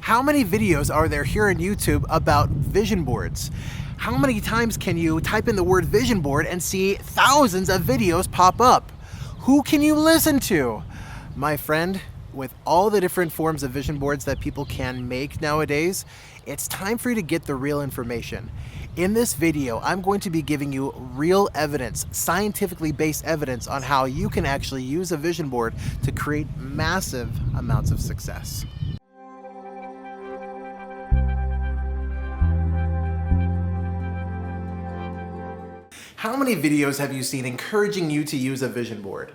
How many videos are there here on YouTube about vision boards? How many times can you type in the word vision board and see thousands of videos pop up? Who can you listen to? My friend, with all the different forms of vision boards that people can make nowadays, it's time for you to get the real information. In this video, I'm going to be giving you real evidence, scientifically based evidence on how you can actually use a vision board to create massive amounts of success. How many videos have you seen encouraging you to use a vision board?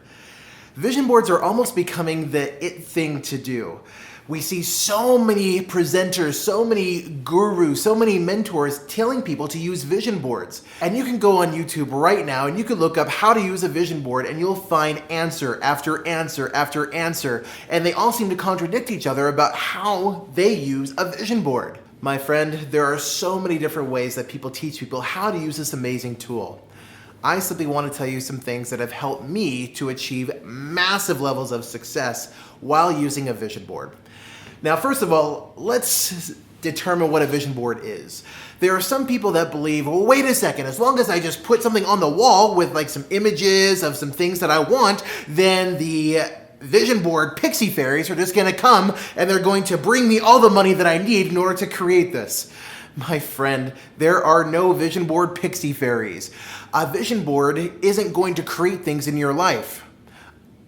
Vision boards are almost becoming the it thing to do. We see so many presenters, so many gurus, so many mentors telling people to use vision boards. And you can go on YouTube right now and you can look up how to use a vision board and you'll find answer after answer after answer. And they all seem to contradict each other about how they use a vision board. My friend, there are so many different ways that people teach people how to use this amazing tool. I simply want to tell you some things that have helped me to achieve massive levels of success while using a vision board. Now, first of all, let's determine what a vision board is. There are some people that believe, well, wait a second, as long as I just put something on the wall with like some images of some things that I want, then the vision board pixie fairies are just going to come and they're going to bring me all the money that I need in order to create this. My friend, there are no vision board pixie fairies. A vision board isn't going to create things in your life.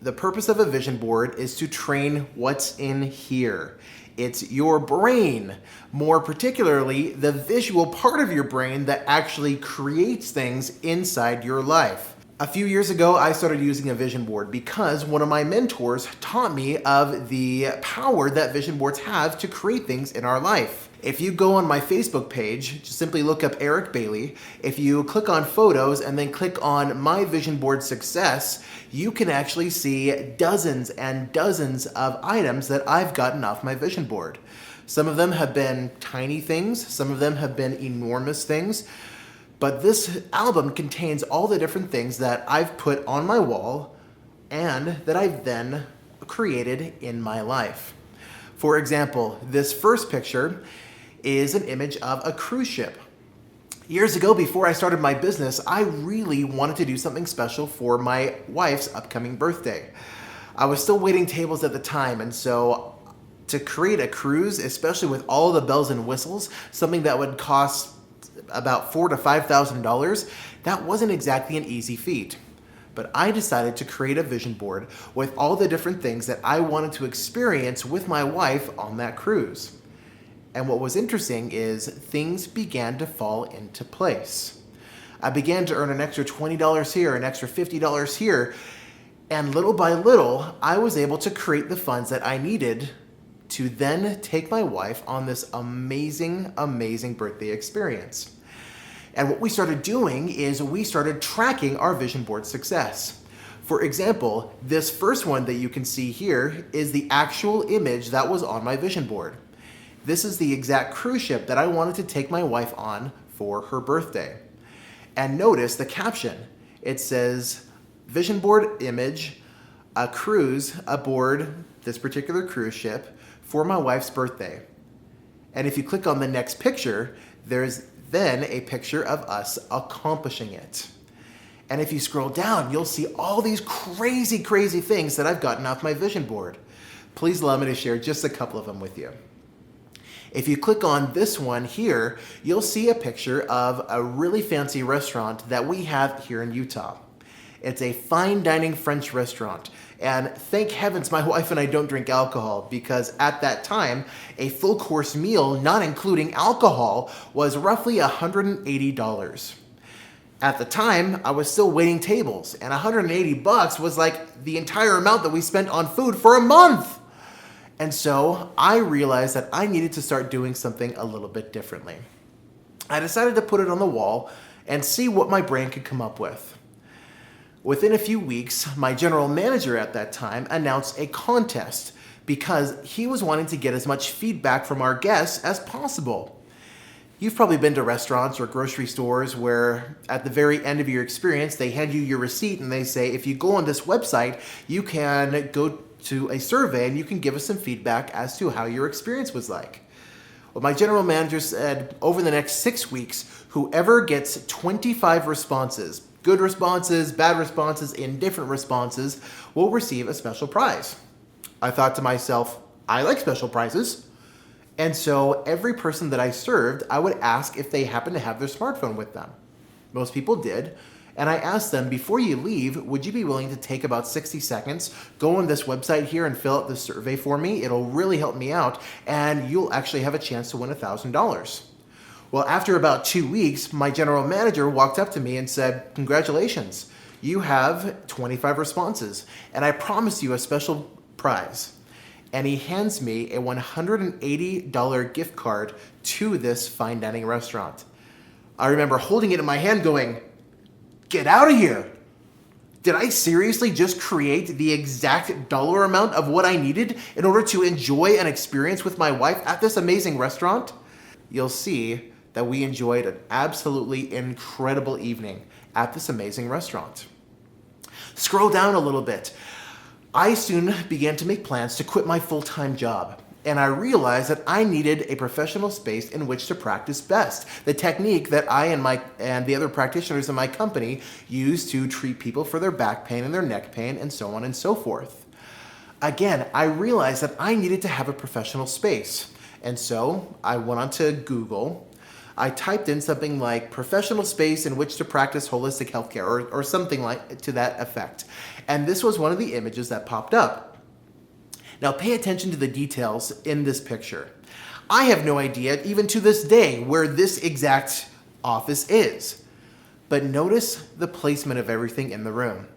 The purpose of a vision board is to train what's in here. It's your brain, more particularly the visual part of your brain that actually creates things inside your life. A few years ago, I started using a vision board because one of my mentors taught me of the power that vision boards have to create things in our life. If you go on my Facebook page, just simply look up Eric Bailey. If you click on photos and then click on my vision board success, you can actually see dozens and dozens of items that I've gotten off my vision board. Some of them have been tiny things, some of them have been enormous things. But this album contains all the different things that I've put on my wall and that I've then created in my life. For example, this first picture is an image of a cruise ship. Years ago, before I started my business, I really wanted to do something special for my wife's upcoming birthday. I was still waiting tables at the time, and so to create a cruise, especially with all the bells and whistles, something that would cost about $4,000 to $5,000, that wasn't exactly an easy feat. But I decided to create a vision board with all the different things that I wanted to experience with my wife on that cruise. And what was interesting is things began to fall into place. I began to earn an extra $20 here, an extra $50 here, and little by little, I was able to create the funds that I needed to then take my wife on this amazing, amazing birthday experience. And what we started doing is we started tracking our vision board success. For example, this first one that you can see here is the actual image that was on my vision board. This is the exact cruise ship that I wanted to take my wife on for her birthday. And notice the caption. It says, vision board image, a cruise aboard this particular cruise ship for my wife's birthday. And if you click on the next picture, there's then a picture of us accomplishing it. And if you scroll down, you'll see all these crazy, crazy things that I've gotten off my vision board. Please allow me to share just a couple of them with you. If you click on this one here, you'll see a picture of a really fancy restaurant that we have here in Utah. It's a fine dining French restaurant. And thank heavens my wife and I don't drink alcohol, because at that time, a full course meal, not including alcohol, was roughly $180. At the time, I was still waiting tables, and $180 was like the entire amount that we spent on food for a month. And so I realized that I needed to start doing something a little bit differently. I decided to put it on the wall and see what my brain could come up with. Within a few weeks, my general manager at that time announced a contest because he was wanting to get as much feedback from our guests as possible. You've probably been to restaurants or grocery stores where at the very end of your experience, they hand you your receipt and they say, if you go on this website, you can go to a survey and you can give us some feedback as to how your experience was like. Well, my general manager said over the next 6 weeks, whoever gets 25 responses, good responses, bad responses, indifferent responses, will receive a special prize. I thought to myself, I like special prizes. And so every person that I served, I would ask if they happened to have their smartphone with them. Most people did. And I asked them, before you leave, would you be willing to take about 60 seconds, go on this website here and fill out this survey for me? It'll really help me out, and you'll actually have a chance to win $1,000. Well, after about 2 weeks, my general manager walked up to me and said, congratulations, you have 25 responses, and I promise you a special prize. And he hands me a $180 gift card to this fine dining restaurant. I remember holding it in my hand going, get out of here. Did I seriously just create the exact dollar amount of what I needed in order to enjoy an experience with my wife at this amazing restaurant? You'll see that we enjoyed an absolutely incredible evening at this amazing restaurant. Scroll down a little bit. I soon began to make plans to quit my full-time job, and I realized that I needed a professional space in which to practice best, the technique that I and the other practitioners in my company use to treat people for their back pain and their neck pain and so on and so forth. Again, I realized that I needed to have a professional space, and so I went onto Google. I typed in something like professional space in which to practice holistic healthcare or something like to that effect. And this was one of the images that popped up. Now pay attention to the details in this picture. I have no idea, even to this day, where this exact office is. But notice the placement of everything in the room.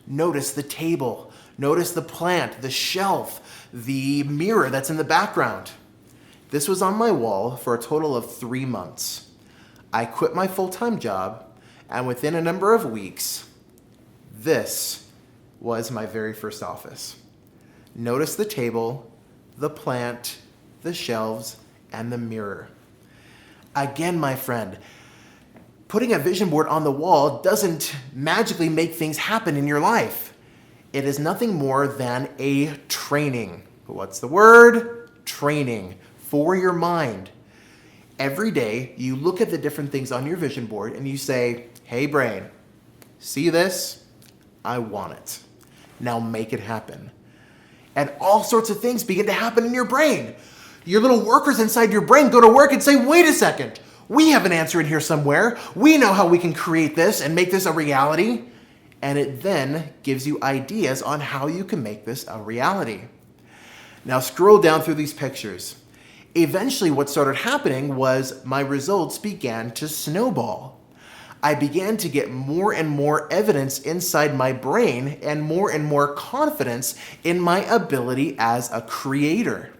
Notice the table. Notice the plant, the shelf, the mirror that's in the background. This was on my wall for a total of 3 months. I quit my full-time job, and within a number of weeks, this was my very first office. Notice the table, the plant, the shelves, and the mirror. Again, my friend, putting a vision board on the wall doesn't magically make things happen in your life. It is nothing more than a training. What's the word? Training for your mind. Every day, you look at the different things on your vision board and you say, hey brain, see this? I want it. Now make it happen. And all sorts of things begin to happen in your brain. Your little workers inside your brain go to work and say, wait a second, we have an answer in here somewhere. We know how we can create this and make this a reality. And it then gives you ideas on how you can make this a reality. Now scroll down through these pictures. Eventually what started happening was my results began to snowball. I began to get more and more evidence inside my brain and more confidence in my ability as a creator.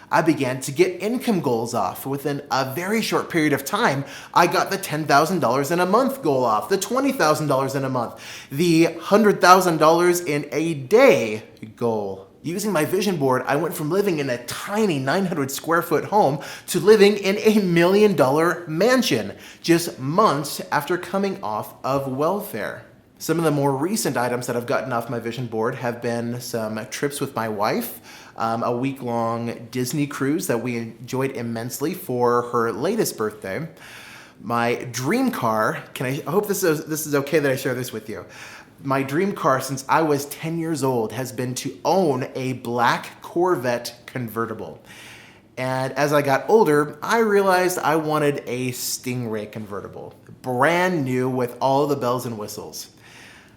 I began to get income goals off. Within a very short period of time, I got the $10,000 in a month goal off, the $20,000 in a month, the $100,000 in a day goal. Using my vision board, I went from living in a tiny 900 square foot home to living in a $1 million mansion just months after coming off of welfare. Some of the more recent items that I've gotten off my vision board have been some trips with my wife, a week-long Disney cruise that we enjoyed immensely for her latest birthday, my dream car. I hope this is okay that I share this with you. My dream car since I was 10 years old has been to own a black Corvette convertible. And as I got older, I realized I wanted a Stingray convertible, brand new with all the bells and whistles.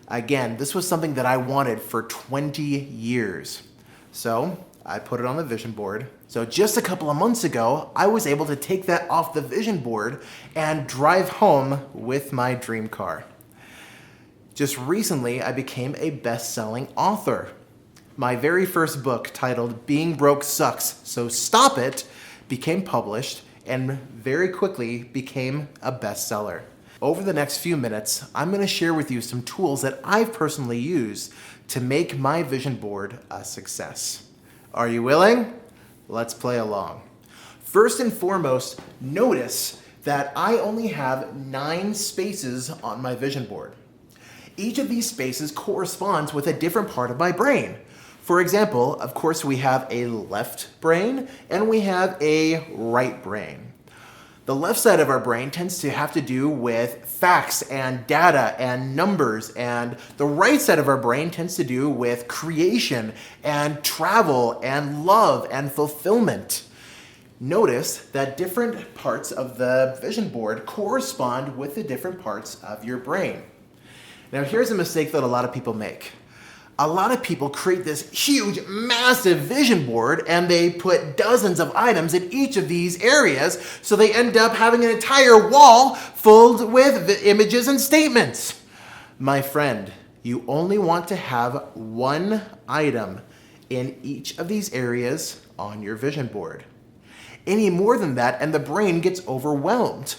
Again, this was something that I wanted for 20 years. So I put it on the vision board. So just a couple of months ago, I was able to take that off the vision board and drive home with my dream car. Just recently, I became a best-selling author. My very first book, titled Being Broke Sucks, So Stop It, became published and very quickly became a bestseller. Over the next few minutes, I'm going to share with you some tools that I've personally used to make my vision board a success. Are you willing? Let's play along. First and foremost, notice that I only have 9 spaces on my vision board. Each of these spaces corresponds with a different part of my brain. For example, of course, we have a left brain and we have a right brain. The left side of our brain tends to have to do with facts and data and numbers, and the right side of our brain tends to do with creation and travel and love and fulfillment. Notice that different parts of the vision board correspond with the different parts of your brain. Now, here's a mistake that a lot of people make. A lot of people create this huge, massive vision board and they put dozens of items in each of these areas, so they end up having an entire wall filled with images and statements. My friend, you only want to have one item in each of these areas on your vision board. Any more than that, and the brain gets overwhelmed.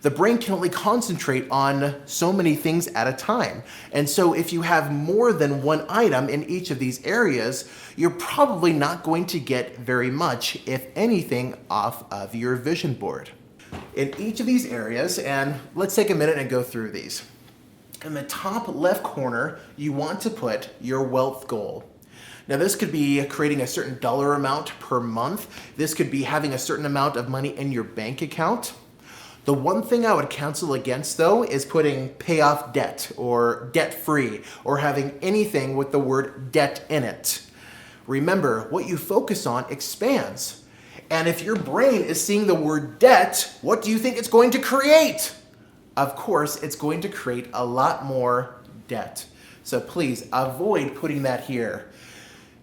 The brain can only concentrate on so many things at a time. And so if you have more than one item in each of these areas, you're probably not going to get very much, if anything, off of your vision board. In each of these areas, and let's take a minute and go through these. In the top left corner, you want to put your wealth goal. Now, this could be creating a certain dollar amount per month. This could be having a certain amount of money in your bank account. The one thing I would counsel against, though, is putting pay off debt or debt free or having anything with the word debt in it. Remember, what you focus on expands. And if your brain is seeing the word debt, what do you think it's going to create? Of course, it's going to create a lot more debt. So please avoid putting that here.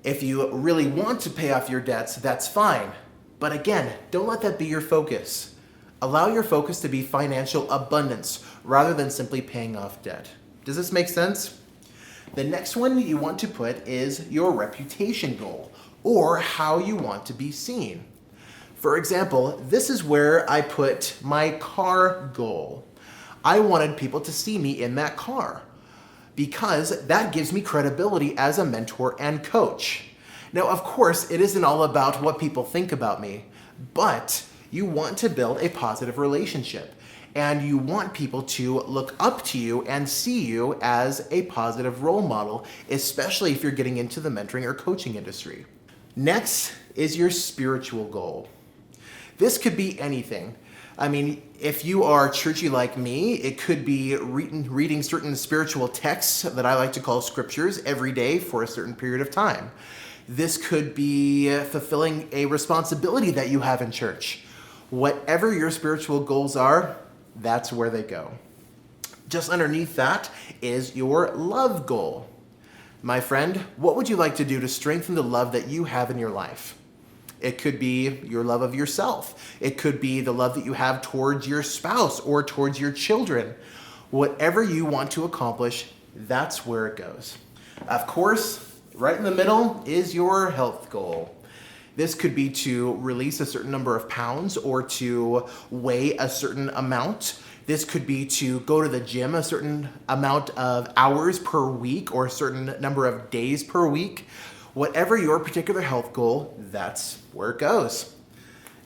If you really want to pay off your debts, that's fine. But again, don't let that be your focus. Allow your focus to be financial abundance rather than simply paying off debt. Does this make sense? The next one you want to put is your reputation goal, or how you want to be seen. For example, this is where I put my car goal. I wanted people to see me in that car, because that gives me credibility as a mentor and coach. Now, of course, it isn't all about what people think about me, but you want to build a positive relationship, and you want people to look up to you and see you as a positive role model, especially if you're getting into the mentoring or coaching industry. Next is your spiritual goal. This could be anything. I mean, if you are churchy like me, it could be reading certain spiritual texts that I like to call scriptures every day for a certain period of time. This could be fulfilling a responsibility that you have in church. Whatever your spiritual goals are, that's where they go. Just underneath that is your love goal. My friend, what would you like to do to strengthen the love that you have in your life? It could be your love of yourself. It could be the love that you have towards your spouse or towards your children. Whatever you want to accomplish, that's where it goes. Of course, right in the middle is your health goal. This could be to release a certain number of pounds or to weigh a certain amount. This could be to go to the gym a certain amount of hours per week or a certain number of days per week. Whatever your particular health goal, that's where it goes.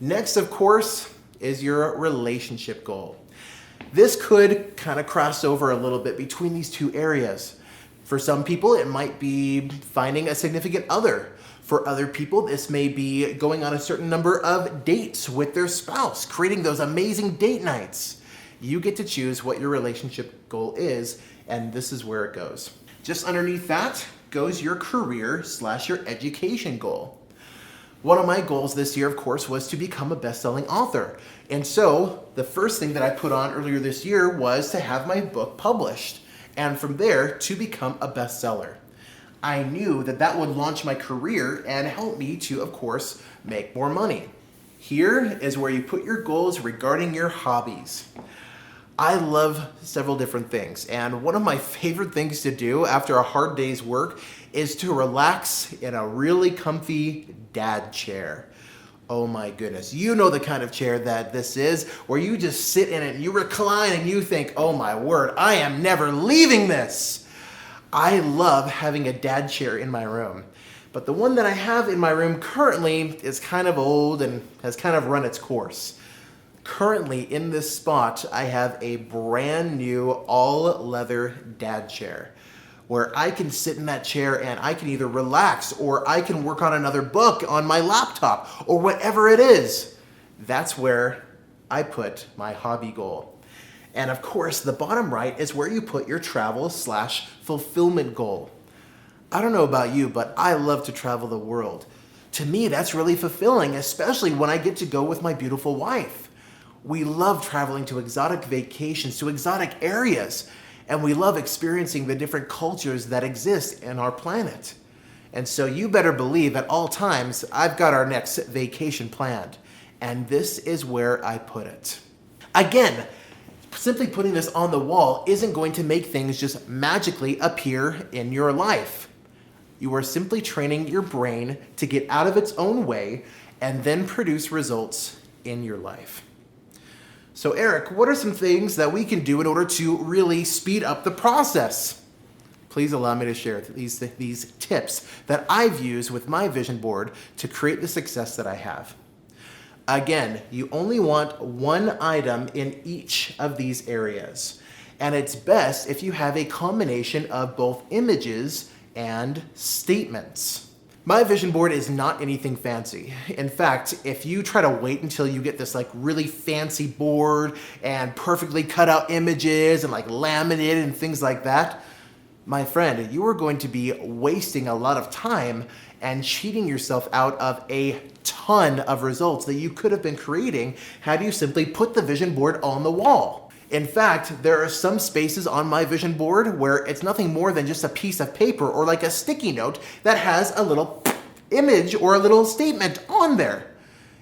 Next, of course, is your relationship goal. This could kind of cross over a little bit between these two areas. For some people, it might be finding a significant other. For other people, this may be going on a certain number of dates with their spouse, creating those amazing date nights. You get to choose what your relationship goal is, and this is where it goes. Just underneath that goes your career/your education goal. One of my goals this year, of course, was to become a best-selling author. And so the first thing that I put on earlier this year was to have my book published, and from there to become a bestseller. I knew that that would launch my career and help me to, of course, make more money. Here is where you put your goals regarding your hobbies. I love several different things, and one of my favorite things to do after a hard day's work is to relax in a really comfy dad chair. Oh my goodness, you know the kind of chair that this is, where you just sit in it and you recline and you think, oh my word, I am never leaving this. I love having a dad chair in my room, but the one that I have in my room currently is kind of old and has kind of run its course. Currently in this spot, I have a brand new all leather dad chair. where I can sit in that chair and I can either relax or I can work on another book on my laptop or whatever it is. That's where I put my hobby goal. And of course, the bottom right is where you put your travel/fulfillment goal. I don't know about you, but I love to travel the world. To me, that's really fulfilling, especially when I get to go with my beautiful wife. We love traveling to exotic vacations, to exotic areas, and we love experiencing the different cultures that exist in our planet. And so you better believe at all times, I've got our next vacation planned. And this is where I put it. Again, simply putting this on the wall isn't going to make things just magically appear in your life. You are simply training your brain to get out of its own way and then produce results in your life. So Eric, what are some things that we can do in order to really speed up the process? Please allow me to share these tips that I've used with my vision board to create the success that I have. Again, you only want one item in each of these areas. And it's best if you have a combination of both images and statements. My vision board is not anything fancy. In fact, if you try to wait until you get this really fancy board and perfectly cut out images and laminated and things like that, my friend, you are going to be wasting a lot of time and cheating yourself out of a ton of results that you could have been creating had you simply put the vision board on the wall. In fact, there are some spaces on my vision board where it's nothing more than just a piece of paper or a sticky note that has a little image or a little statement on there.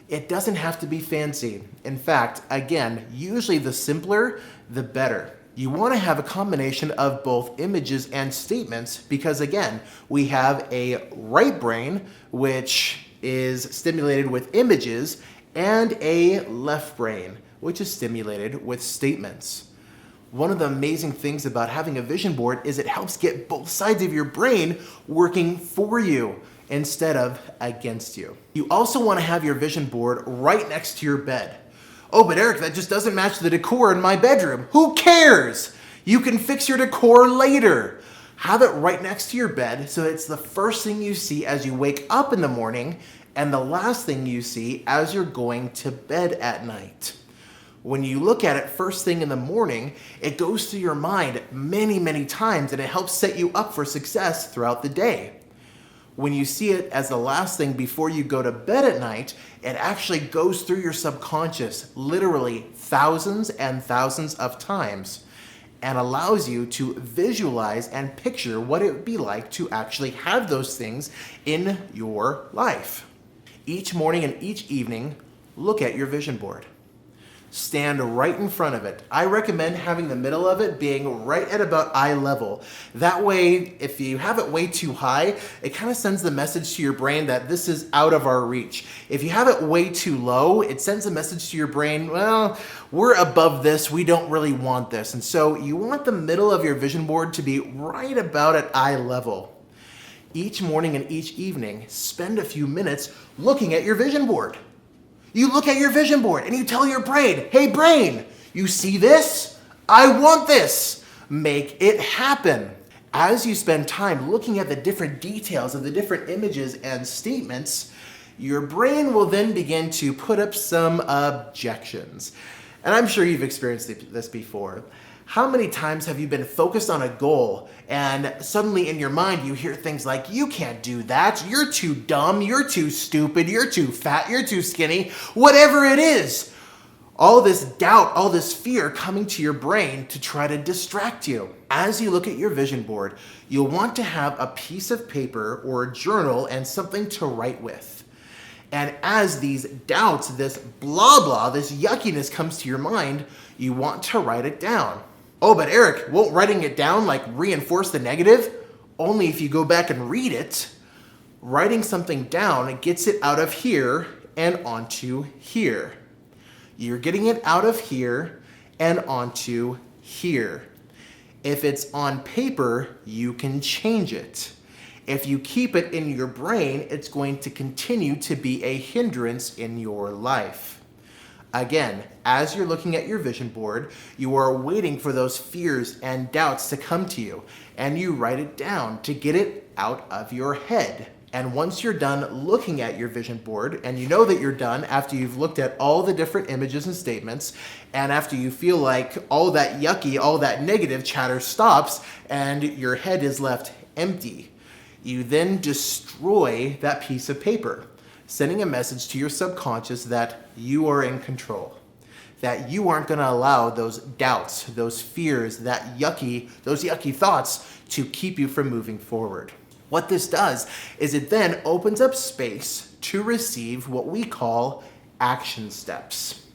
It doesn't have to be fancy. In fact, again, usually the simpler, the better. You want to have a combination of both images and statements because, again, we have a right brain, which is stimulated with images, and a left brain, which is stimulated with statements. One of the amazing things about having a vision board is it helps get both sides of your brain working for you instead of against you. You also want to have your vision board right next to your bed. Oh, but Eric, that just doesn't match the decor in my bedroom. Who cares? You can fix your decor later. Have it right next to your bed so it's the first thing you see as you wake up in the morning and the last thing you see as you're going to bed at night. When you look at it first thing in the morning, it goes through your mind many, many times and it helps set you up for success throughout the day. When you see it as the last thing before you go to bed at night, it actually goes through your subconscious literally thousands and thousands of times and allows you to visualize and picture what it would be like to actually have those things in your life. Each morning and each evening, look at your vision board. Stand right in front of it. I recommend having the middle of it being right at about eye level. That way, if you have it way too high, it kind of sends the message to your brain that this is out of our reach. If you have it way too low, it sends a message to your brain, well, we're above this, we don't really want this. And so you want the middle of your vision board to be right about at eye level. Each morning and each evening, spend a few minutes looking at your vision board. You look at your vision board and you tell your brain, hey brain, you see this? I want this. Make it happen. As you spend time looking at the different details of the different images and statements, your brain will then begin to put up some objections. And I'm sure you've experienced this before. How many times have you been focused on a goal and suddenly in your mind you hear things like, you can't do that, you're too dumb, you're too stupid, you're too fat, you're too skinny, whatever it is. All this doubt, all this fear coming to your brain to try to distract you. As you look at your vision board, you'll want to have a piece of paper or a journal and something to write with. And as these doubts, this blah blah, this yuckiness comes to your mind, you want to write it down. Oh, but Eric, won't writing it down reinforce the negative? Only if you go back and read it. Writing something down gets it out of here and onto here. You're getting it out of here and onto here. If it's on paper, you can change it. If you keep it in your brain, it's going to continue to be a hindrance in your life. Again, as you're looking at your vision board, you are waiting for those fears and doubts to come to you, and you write it down to get it out of your head. And once you're done looking at your vision board, and you know that you're done after you've looked at all the different images and statements, and after you feel like all that yucky, all that negative chatter stops, and your head is left empty, you then destroy that piece of paper, sending a message to your subconscious that you are in control, that you aren't going to allow those doubts, those fears, those yucky thoughts to keep you from moving forward. What this does is it then opens up space to receive what we call action steps.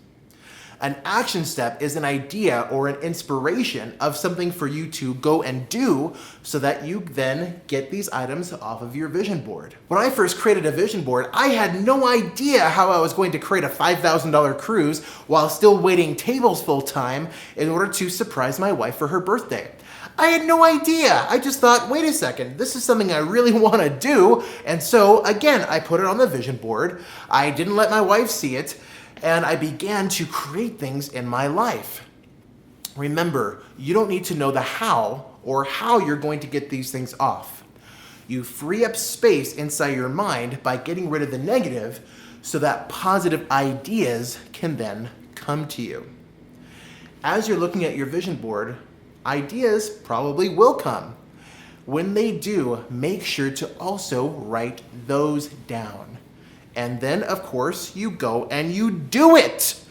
An action step is an idea or an inspiration of something for you to go and do so that you then get these items off of your vision board. When I first created a vision board, I had no idea how I was going to create a $5,000 cruise while still waiting tables full time in order to surprise my wife for her birthday. I had no idea. I just thought, wait a second, this is something I really want to do. And so again, I put it on the vision board. I didn't let my wife see it. And I began to create things in my life. Remember, you don't need to know the how or how you're going to get these things off. You free up space inside your mind by getting rid of the negative so that positive ideas can then come to you. As you're looking at your vision board, ideas probably will come. When they do, make sure to also write those down. And then, of course, you go and you do it.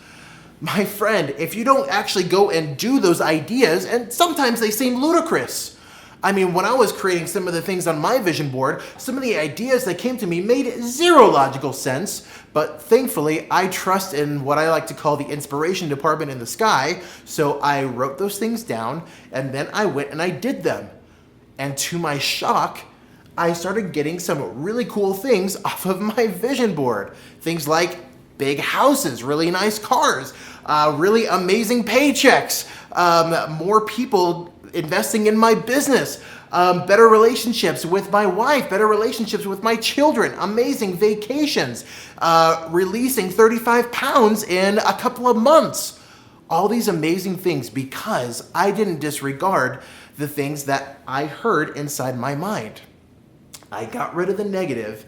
My friend, if you don't actually go and do those ideas, and sometimes they seem ludicrous. I mean, when I was creating some of the things on my vision board, some of the ideas that came to me made zero logical sense, but thankfully, I trust in what I like to call the inspiration department in the sky, so I wrote those things down, and then I went and I did them. And to my shock, I started getting some really cool things off of my vision board. Things like big houses, really nice cars, really amazing paychecks, more people investing in my business, better relationships with my wife, better relationships with my children, amazing vacations, releasing 35 pounds in a couple of months. All these amazing things because I didn't disregard the things that I heard inside my mind. I got rid of the negative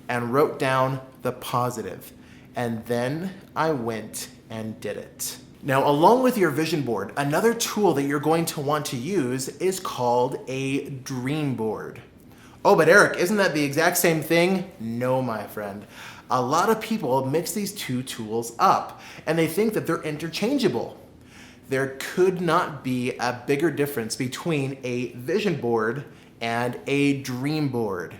and wrote down the positive. And then I went and did it. Now, along with your vision board, another tool that you're going to want to use is called a dream board. Oh, but Eric, isn't that the exact same thing? No, my friend. A lot of people mix these two tools up and they think that they're interchangeable. There could not be a bigger difference between a vision board and a dream board.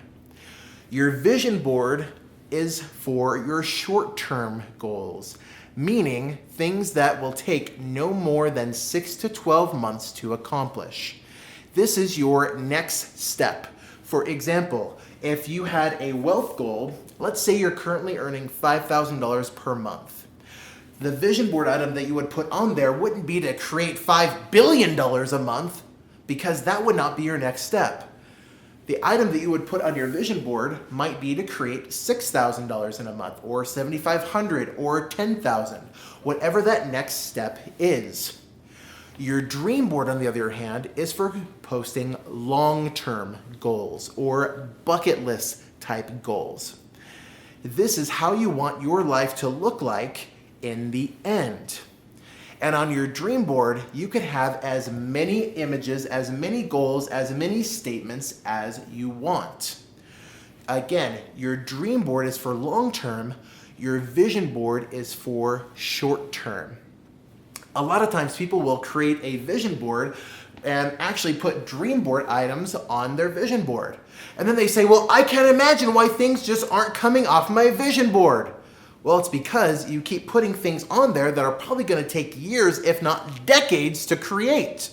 Your vision board is for your short-term goals, meaning things that will take no more than 6 to 12 months to accomplish. This is your next step. For example, if you had a wealth goal, let's say you're currently earning $5,000 per month. The vision board item that you would put on there wouldn't be to create $5 billion a month, because that would not be your next step. The item that you would put on your vision board might be to create $6,000 in a month, or $7,500, or $10,000, whatever that next step is. Your dream board, on the other hand, is for posting long-term goals or bucket list type goals. This is how you want your life to look like in the end. And on your dream board, you could have as many images, as many goals, as many statements as you want. Again, your dream board is for long-term, your vision board is for short-term. A lot of times people will create a vision board and actually put dream board items on their vision board. And then they say, well, I can't imagine why things just aren't coming off my vision board. Well, it's because you keep putting things on there that are probably going to take years, if not decades, to create.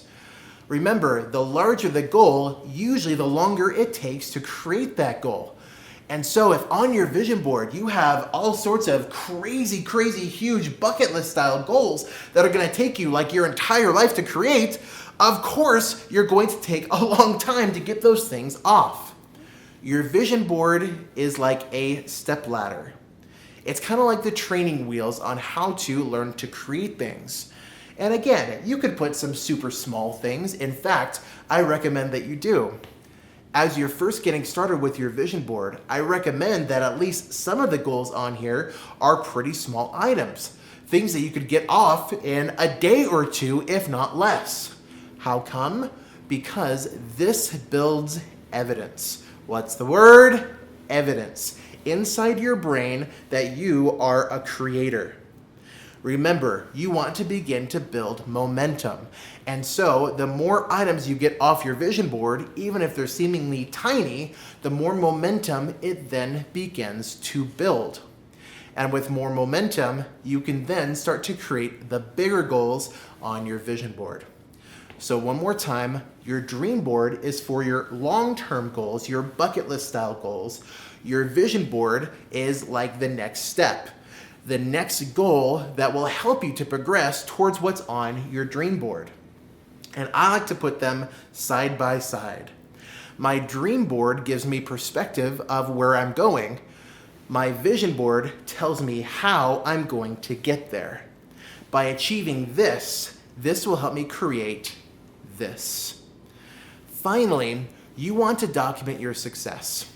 Remember, the larger the goal, usually the longer it takes to create that goal. And so if on your vision board you have all sorts of crazy, huge bucket list style goals that are going to take you like your entire life to create, of course, you're going to take a long time to get those things off. Your vision board is like a step ladder. It's kind of like the training wheels on how to learn to create things. And again, you could put some super small things. In fact, I recommend that you do. As you're first getting started with your vision board, I recommend that at least some of the goals on here are pretty small items. Things that you could get off in a day or two, if not less. How come? Because this builds evidence. What's the word? Evidence. Inside your brain that you are a creator. Remember, you want to begin to build momentum. And so the more items you get off your vision board, even if they're seemingly tiny, the more momentum it then begins to build. And with more momentum, you can then start to create the bigger goals on your vision board. So one more time, your dream board is for your long-term goals, your bucket list style goals. Your vision board is like the next step, the next goal that will help you to progress towards what's on your dream board. And I like to put them side by side. My dream board gives me perspective of where I'm going. My vision board tells me how I'm going to get there. By achieving this will help me create this. Finally, you want to document your success.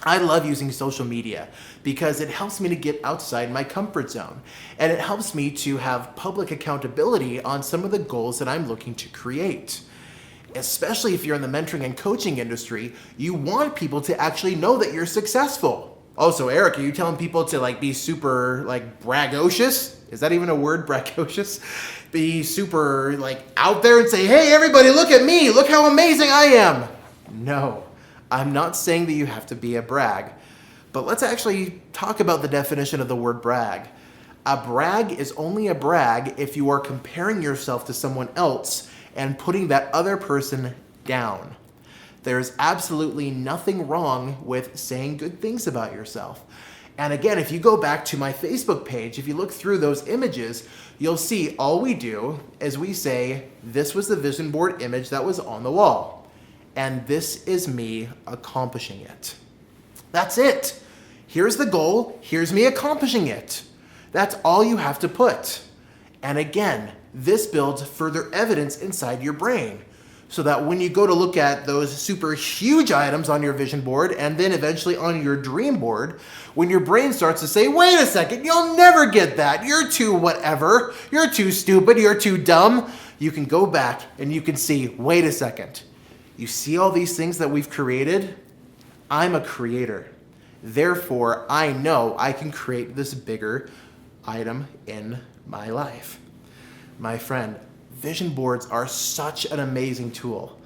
I love using social media because it helps me to get outside my comfort zone, and it helps me to have public accountability on some of the goals that I'm looking to create. Especially if you're in the mentoring and coaching industry, you want people to actually know that you're successful. Oh, so Eric, are you telling people to be super bragocious? Is that even a word, bragocious? Be super out there and say, hey, everybody, look at me. Look how amazing I am. No. I'm not saying that you have to be a brag, but let's actually talk about the definition of the word brag. A brag is only a brag if you are comparing yourself to someone else and putting that other person down. There's absolutely nothing wrong with saying good things about yourself. And again, if you go back to my Facebook page, if you look through those images, you'll see all we do is we say, this was the vision board image that was on the wall. And this is me accomplishing it. That's it. Here's the goal. Here's me accomplishing it. That's all you have to put. And again, this builds further evidence inside your brain so that when you go to look at those super huge items on your vision board and then eventually on your dream board, when your brain starts to say, wait a second, you'll never get that. You're too whatever. You're too stupid. You're too dumb. You can go back and you can see, wait a second. You see all these things that we've created? I'm a creator. Therefore, I know I can create this bigger item in my life. My friend, vision boards are such an amazing tool.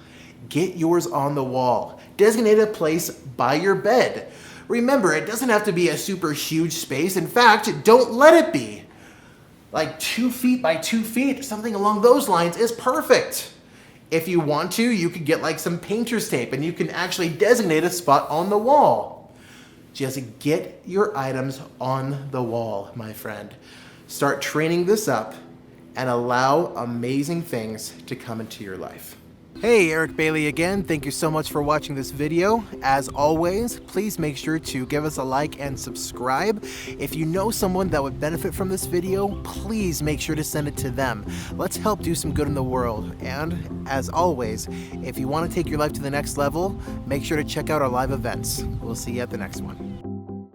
Get yours on the wall. Designate a place by your bed. Remember, it doesn't have to be a super huge space. In fact, don't let it be. 2 feet by 2 feet, something along those lines is perfect. If you want to, you could get some painter's tape and you can actually designate a spot on the wall. Just get your items on the wall, my friend. Start training this up and allow amazing things to come into your life. Hey, Eric Bailey again. Thank you so much for watching this video. As always, please make sure to give us a like and subscribe. If you know someone that would benefit from this video, please make sure to send it to them. Let's help do some good in the world. And as always, if you want to take your life to the next level, make sure to check out our live events. We'll see you at the next one.